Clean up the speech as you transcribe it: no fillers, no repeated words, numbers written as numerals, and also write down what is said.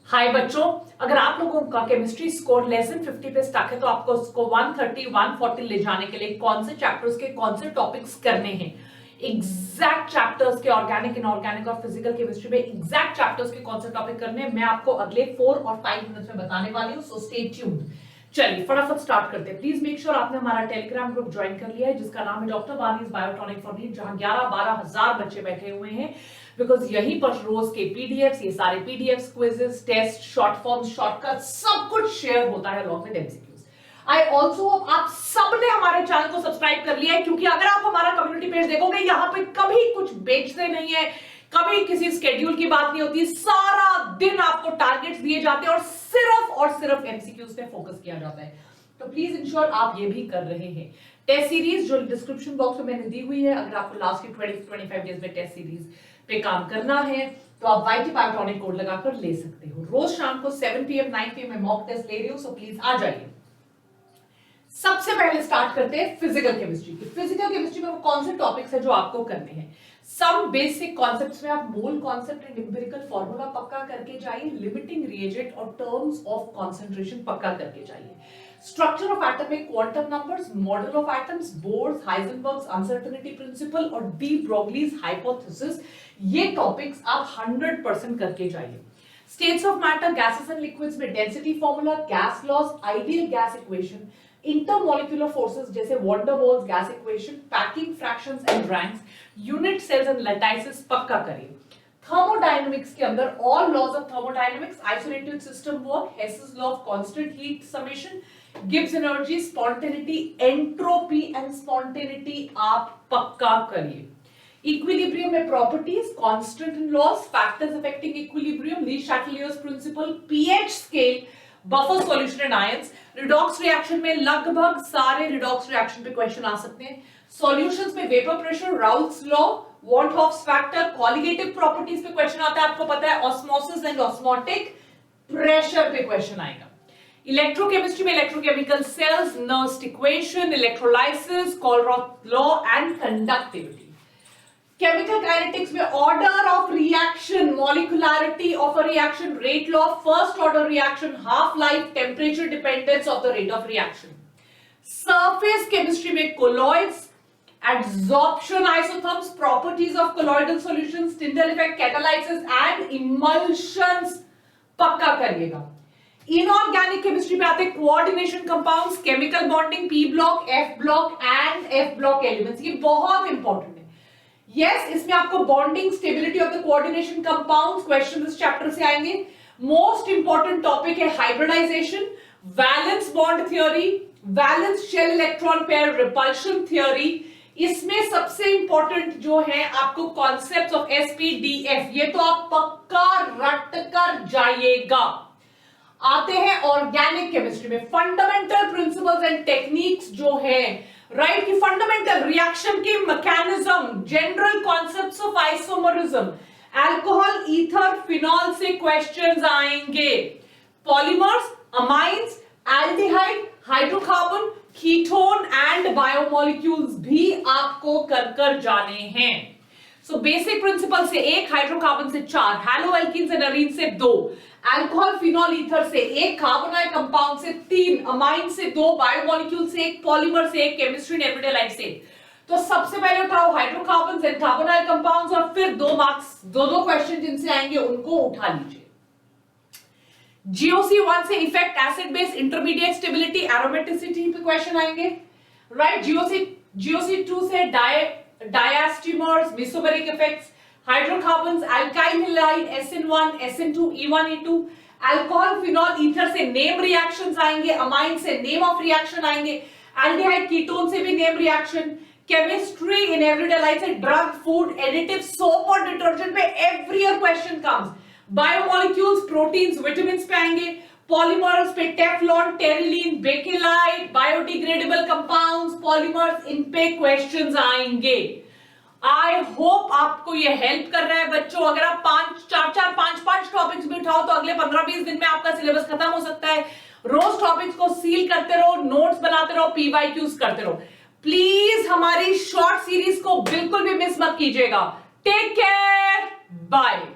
हाय बच्चों, अगर आप लोगों का केमिस्ट्री स्कोर लेस देन 50 पे स्टक है तो आपको उसको 130 140 ले जाने के लिए कौन से चैप्टर्स के कौन से टॉपिक्स करने हैं, एग्जैक्ट चैप्टर्स के ऑर्गेनिक इनऑर्गेनिक और फिजिकल केमिस्ट्री में एग्जैक्ट चैप्टर्स के कौन से टॉपिक करने हैं मैं आपको अगले 4 और 5 मिनट्स में बताने वाली हूं, सो स्टे ट्यून्ड। चलिए फटाफट स्टार्ट करते हैं। प्लीज मेक श्योर आपने हमारा टेलीग्राम ग्रुप ज्वाइन कर लिया है जिसका नाम है डॉक्टर वानीज बायोटॉनिक फॉर नीड, जहां 11-12 हजार बच्चे बैठे हुए हैं बिकॉज यहीं पर रोज के पीडीएफ्स, ये सारे PDFs, quizzes, test, short forms, shortcut सब कुछ शेयर होता है along with MCQs. I also hope आप सबने हमारे चैनल को सब्सक्राइब कर लिया है, क्योंकि अगर आप हमारा कम्युनिटी पेज देखोगे यहाँ पे कभी कुछ बेचते नहीं है, कभी किसी स्केड्यूल की बात नहीं होती, सारा दिन आपको टारगेट्स दिए जाते हैं और सिर्फ एमसीक्यूज पे फोकस किया जाता है। तो प्लीज इंश्योर आप ये भी कर रहे हैं। टेस्ट सीरीज जो डिस्क्रिप्शन बॉक्स में मैंने दी हुई है, अगर आपको लास्ट के 20-25 डेज में टेस्ट सीरीज पे काम करना है तो आप वाईटी बायोटॉनिक कोड लगाकर ले सकते हो। रोज शाम को 7 PM 9 PM में मॉक टेस्ट ले रही हूं, सो प्लीज आ जाइए। सबसे पहले स्टार्ट करते हैं फिजिकल केमिस्ट्री की। फिजिकल केमिस्ट्री में वो कौन से टॉपिक्स है जो आपको करने हैं। सम बेसिक कॉन्सेप्ट्स में आप mole concept and empirical formula पक्का करके जाइए, लिमिटिंग रिएजेंट और टर्म्स ऑफ कंसंट्रेशन पक्का करके जाइए। स्ट्रक्चर ऑफ एटम में quantum numbers, model of atoms, Bohr's, Heisenberg's uncertainty principle और डी ब्रोगलीज हाइपोथेसिस, ये टॉपिक्स आप 100% करके जाइए। States of matter, gases and liquids में density formula, gas laws, ideal gas equation, intermolecular forces जैसे van der Waals gas equation, packing fractions and ranks, unit cells and lattices पक्का करिए। Thermodynamics के अंदर all laws of thermodynamics, isolated system work, Hess's law of constant heat summation, Gibbs energy, spontaneity, entropy and spontaneity आप पक्का करिए। Equilibrium में properties, constant and laws, factors affecting equilibrium, Le Chatelier's principle, pH scale, buffer solution and ions. Redox reaction में लगभग सारे redox reaction पे question आ सकते हैं। सॉल्यूशंस में vapour pressure, Raoult's law, van't Hoff's factor, colligative properties पे question आता है, आपको पता है ऑस्मोसिस एंड ऑस्मोटिक प्रेशर पे क्वेश्चन आएगा। इलेक्ट्रोकेमिस्ट्री में electrochemical cells, Nernst equation, electrolysis, Kohlrausch law and conductivity. Chemical kinetics में order of reaction, molecularity of a reaction, rate law, first order reaction, half life, temperature dependence of the rate of reaction. Surface chemistry में colloids, adsorption isotherms, properties of colloidal solutions, Tyndall effect, catalysis and emulsions पक्का करिएगा। Inorganic chemistry में आते हैं coordination compounds, chemical bonding, P block, F block and F block elements, ये बहुत important है। Yes, इसमें आपको bonding, stability of the coordination compounds question इस चैप्टर से आएंगे। मोस्ट इंपॉर्टेंट टॉपिक है hybridisation, valence bond theory, valence shell electron pair repulsion theory. इसमें सबसे इंपॉर्टेंट जो है आपको कॉन्सेप्ट्स ऑफ एसपीडीएफ, ये तो आप पक्का रट कर जाइएगा। आते हैं ऑर्गेनिक केमिस्ट्री में फंडामेंटल प्रिंसिपल्स एंड टेक्निक्स जो है, राइट, की फंडामेंटल रिएक्शन की mechanism, general concepts of isomerism, alcohol, ether, phenol से क्वेश्चंस आएंगे। Polymers, amines, aldehyde, hydrocarbon, ketone and biomolecules भी आपको कर जाने हैं। सो बेसिक प्रिंसिपल से 1, हाइड्रोकार्बन से 4, हैलोएल्कीन्स एंड एरीन से 2, अल्कोहल, फिनॉल, ईथर से 1, कार्बोनाइल कंपाउंड से 3, अमाइन से 2, बायोमोलिक्यूल से 1, पॉलीमर से 1, केमिस्ट्री एंड एवरीडे लाइफ से 1। तो सबसे पहले उठाओ हाइड्रोकार्बन्स एंड कार्बोनाइल कंपाउंड्स और फिर 2 मार्क्स, 2 क्वेश्चन जिनसे आएंगे उनको उठा लीजिए। GOC 1 से effect, acid base, intermediate stability, aromaticity पे क्वेश्चन आएंगे, राइट। GOC 2 से diastereomers, mesomeric effects, hydrocarbons, alkyl halide, SN1, SN2, E1, E2, alcohol, phenol, ether से नेम रिएक्शंस आएंगे, अमाइन से नेम ऑफ रिएक्शन आएंगे, एल्डिहाइड, कीटोन से भी name reaction, chemistry in everyday life से ड्रग, फूड, एडिटिव, सोप और detergent पे every year question comes. Biomolecules, proteins, vitamins पे आएंगे, पॉलीमर्स पे Teflon, terylene, Bakelite, biodegradable compounds, polymers, इन पे क्वेश्चंस आएंगे। आई होप आपको ये हेल्प कर रहा है बच्चों। अगर आप 5 टॉपिक्स भी उठाओ तो अगले 15-20 दिन में आपका सिलेबस खत्म हो सकता है। रोज टॉपिक्स को सील करते रहो, नोट्स बनाते रहो, पीवाईक्यूज करते रहो। प्लीज हमारी शॉर्ट सीरीज को बिल्कुल भी मिस मत कीजिएगा। Take care, bye.